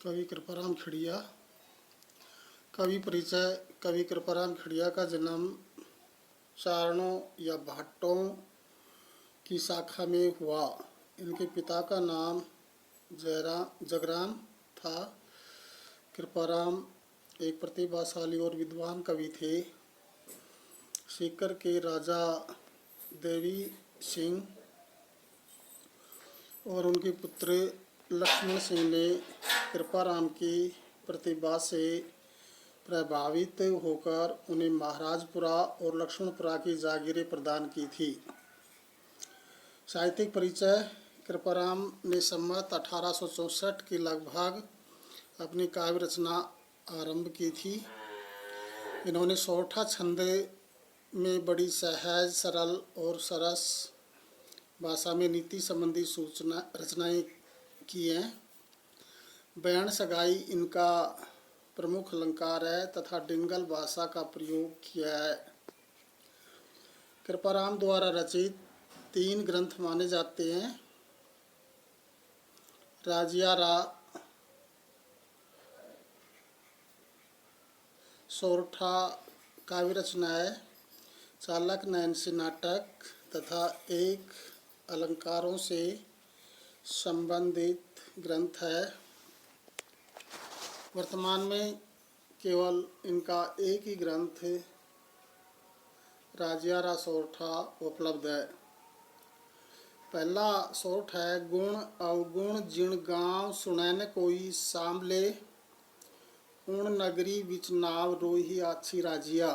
कवि कृपाराम खिड़िया। कवि परिचय। कवि कृपाराम खिड़िया का जन्म चारणों या भाटों की शाखा में हुआ। इनके पिता का नाम जगराम था। कृपाराम एक प्रतिभाशाली और विद्वान कवि थे। सीकर के राजा देवी सिंह और उनके पुत्र लक्ष्मण सिंह ने कृपाराम की प्रतिभा से प्रभावित होकर उन्हें महाराजपुरा और लक्ष्मणपुरा की जागीरें प्रदान की थी। साहित्यिक परिचय। कृपाराम ने संवत 1864 के लगभग अपनी काव्य रचना आरंभ की थी। इन्होंने सोरठा छंद में बड़ी सहज, सरल और सरस भाषा में नीति संबंधी रचनाएं की हैं। बयान सगाई इनका प्रमुख अलंकार है तथा डिंगल भाषा का प्रयोग किया है। कृपाराम द्वारा रचित 3 ग्रंथ माने जाते हैं। राजियारा, सोरठा काव्य रचना है, चालक नयन से नाटक तथा एक अलंकारों से संबंधित ग्रंथ है। वर्तमान में केवल इनका एक ही ग्रंथ राजियारा सोरठा उपलब्ध है। पहला सोरठ है। गुण अवगुण जिण गांव सुनैन कोई सांभले, उण नगरी विच नाव रोही आछी राजिया।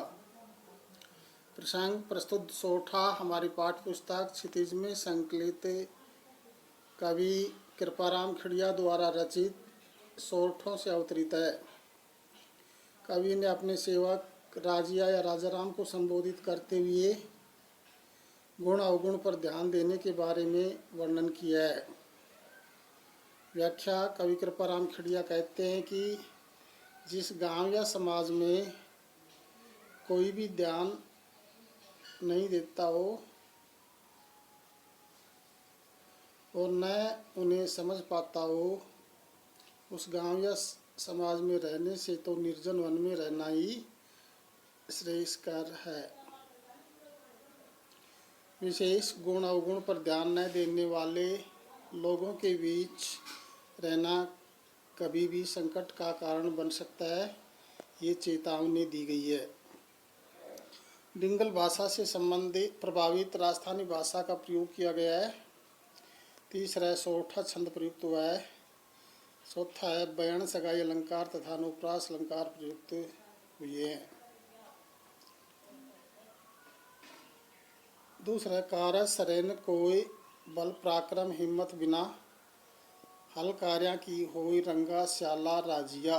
प्रसंग प्रस्तुत सोरठा हमारी पाठ्य पुस्तक क्षितिज में संकलित कवि कृपाराम खिड़िया द्वारा रचित सोरठों से अवतरित है। कवि ने अपने सेवक राजिया या राजाराम को संबोधित करते हुए गुण अवगुण पर ध्यान देने के बारे में वर्णन किया है। व्याख्या। कवि कृपाराम खिड़िया कहते हैं कि जिस गांव या समाज में कोई भी ध्यान नहीं देता हो और न उन्हें समझ पाता हो, उस गांव या समाज में रहने से तो निर्जन वन में रहना ही श्रेयस्कर है। विशेष गुण अवगुण पर ध्यान न देने वाले लोगों के बीच रहना कभी भी संकट का कारण बन सकता है, ये चेतावनी दी गई है। डिंगल भाषा से संबंधित प्रभावित राजस्थानी भाषा का प्रयोग किया गया है। तीसरा है सोरठा छंद प्रयुक्त हुआ है। चौथा है बयान सगाई अलंकार तथा अनुप्रास अलंकार प्रयुक्त हुए हैं। दूसरा कारज सरेन कोई बल पराक्रम हिम्मत बिना, हल कार्या की होई रंगा श्याला राजिया।